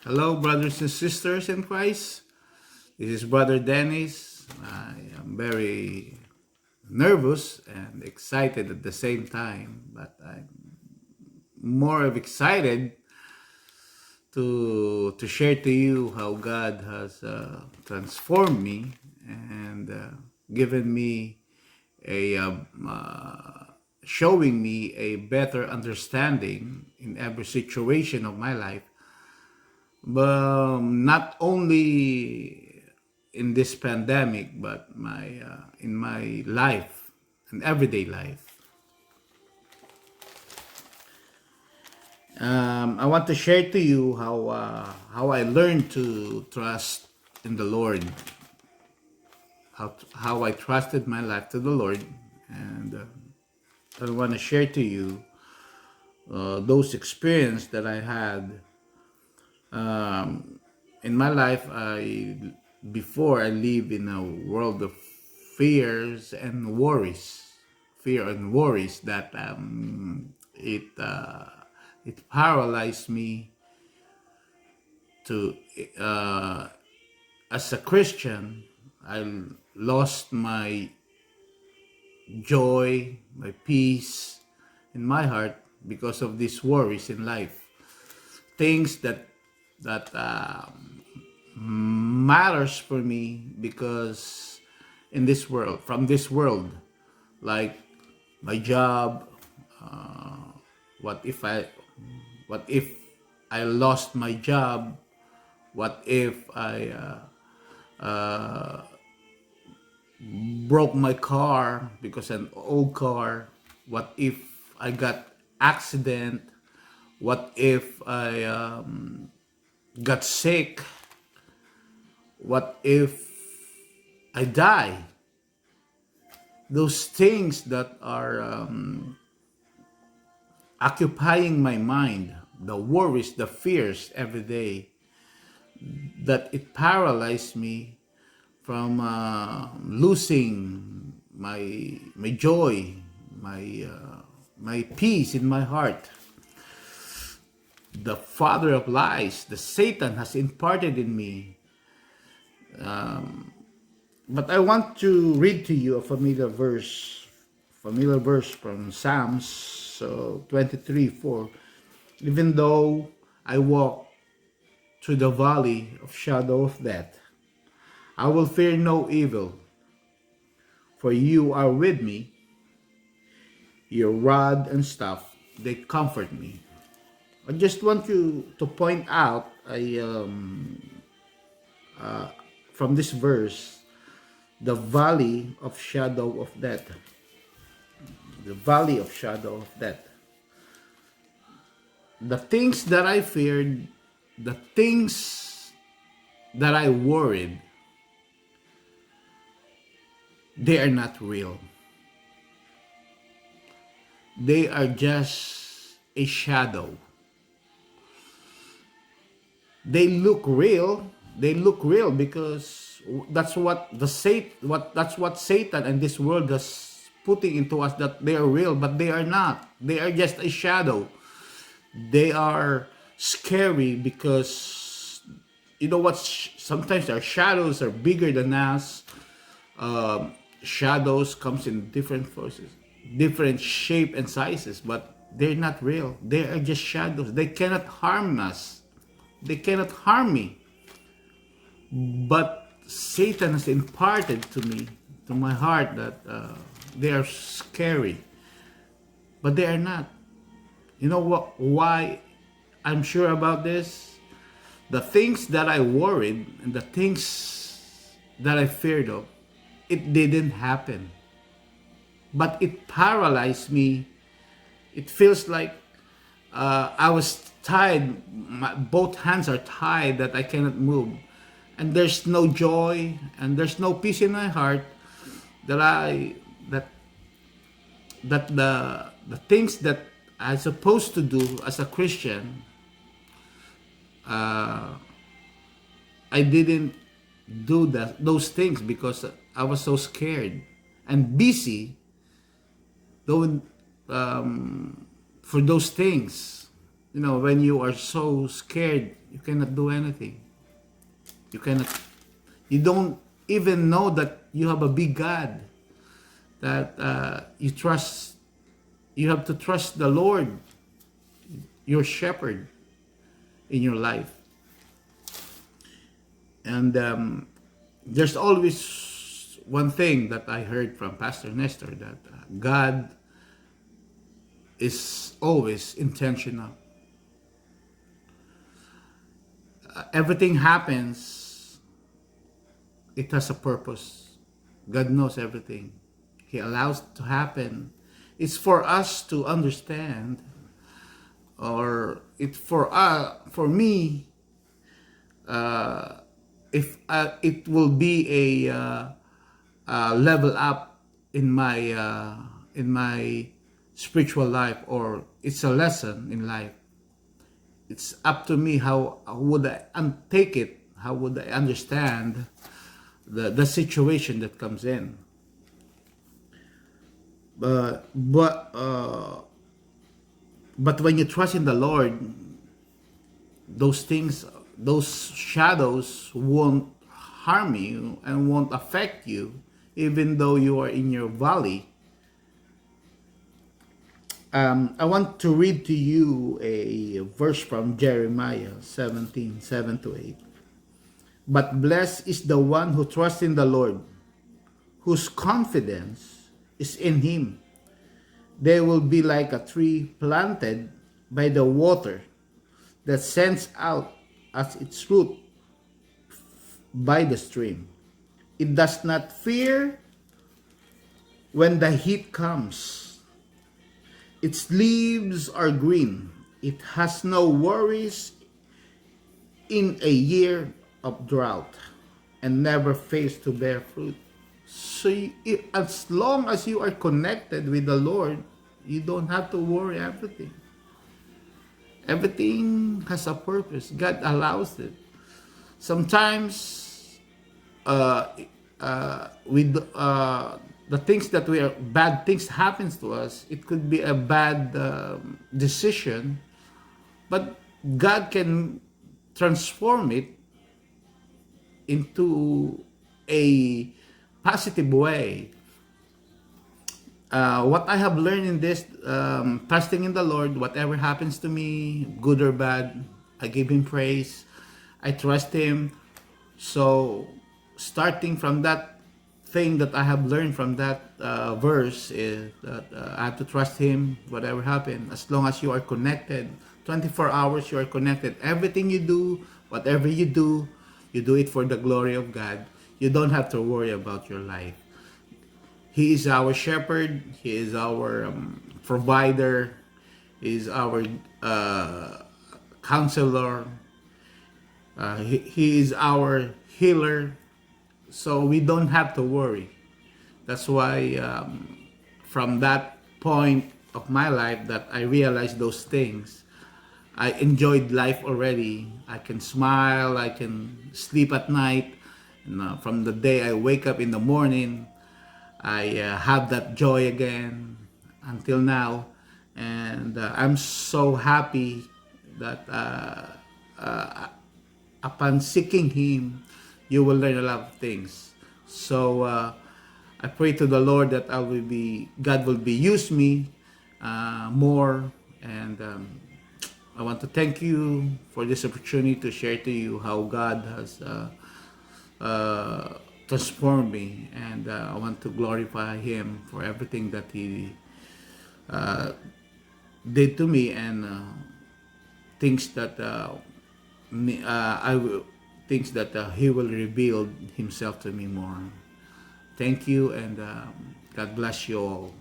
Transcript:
Hello, brothers and sisters in Christ. This is Brother Dennis. I am very nervous and excited at the same time, but I'm more of excited to share to you how God has transformed me and given me a showing me a better understanding in every situation of my life, but not only in this pandemic, but my in my life, in everyday life. I want to share to you how I learned to trust in the Lord, how I trusted my life to the Lord, and I want to share to you those experiences that I had in my life. Before I live in a world of fears and worries, fear and worries that it paralyzed me to as a Christian. I lost my joy, my peace in my heart because of these worries in life. Things that matters for me because in this world, from this world, like my job. What if I, what if I lost my job? What if I broke my car because an old car? What if I got accident? What if I got sick? What if I die? Those things that are occupying my mind, the worries, the fears every day, that it paralyzed me from losing my joy, my peace in my heart. The father of lies, the Satan, has imparted in me. But I want to read to you a familiar verse from Psalms 23:4. Even though I walk through the valley of shadow of death, I will fear no evil, for you are with me. Your rod and staff, they comfort me. I just want you to point out from this verse, the valley of shadow of death. The valley of shadow of death. The things that I feared, the things that I worried, they are not real. They are just a shadow. They look real. They look real because that's what that's what Satan and this world is putting into us, that they are real, but they are not. They are just a shadow. They are scary because you know what? Sometimes our shadows are bigger than us. Shadows comes in different forces, different shape and sizes, but they're not real. They are just shadows. They cannot harm us. They cannot harm me. But Satan has imparted to me, to my heart, that they are scary, but they are not. You know what? Why I'm sure about this? The things that I worried and the things that I feared of, it didn't happen. But it paralyzed me. It feels like I was tied. Both hands are tied that I cannot move. And there's no joy and there's no peace in my heart that I that the things that I'm supposed to do as a Christian, I didn't do those things because I was so scared and busy doing for those things. when you are so scared, you cannot do anything. You cannot, you don't even know that you have a big God, that you trust. You have to trust the Lord, your shepherd, in your life. And there's always one thing that I heard from Pastor Nestor, that God is always intentional. Everything happens, it has a purpose. God knows everything. He allows it to happen. It's for us to understand, or it's for me, if it will be a level up in my spiritual life, or it's a lesson in life. It's up to me how would I take it, how would I understand the situation that comes in. But when you trust in the Lord, those things, those shadows won't harm you and won't affect you, even though you are in your valley. I want to read to you a verse from Jeremiah 17:7-8. But blessed is the one who trusts in the Lord, whose confidence is in Him. They will be like a tree planted by the water, that sends out as its root by the stream. It does not fear when the heat comes. Its leaves are green. It has no worries in a year of drought, and never fails to bear fruit. So as long as you are connected with the Lord, you don't have to worry everything. Everything has a purpose. God allows it. Sometimes with the things that we are, bad things happens to us, it could be a bad decision, but God can transform it into a positive way. What I have learned in this, trusting in the Lord, whatever happens to me, good or bad, I give Him praise. I trust Him. So, starting from that thing that I have learned from that verse, is that I have to trust Him, whatever happens, as long as you are connected. 24 hours you are connected. Everything you do, whatever you do it for the glory of God. You don't have to worry about your life. He is our shepherd. He is our provider. He is our counselor. He is our healer. So we don't have to worry. That's why from that point of my life that I realized those things, I enjoyed life already. I can smile. I can sleep at night. From the day I wake up in the morning, I have that joy again until now, and I'm so happy that upon seeking Him, you will learn a lot of things. So I pray to the Lord that God will be use me more, and I want to thank you for this opportunity to share to you how God has transformed me, and I want to glorify Him for everything that He did to me, and things that things that He will reveal Himself to me more. Thank you, and God bless you all.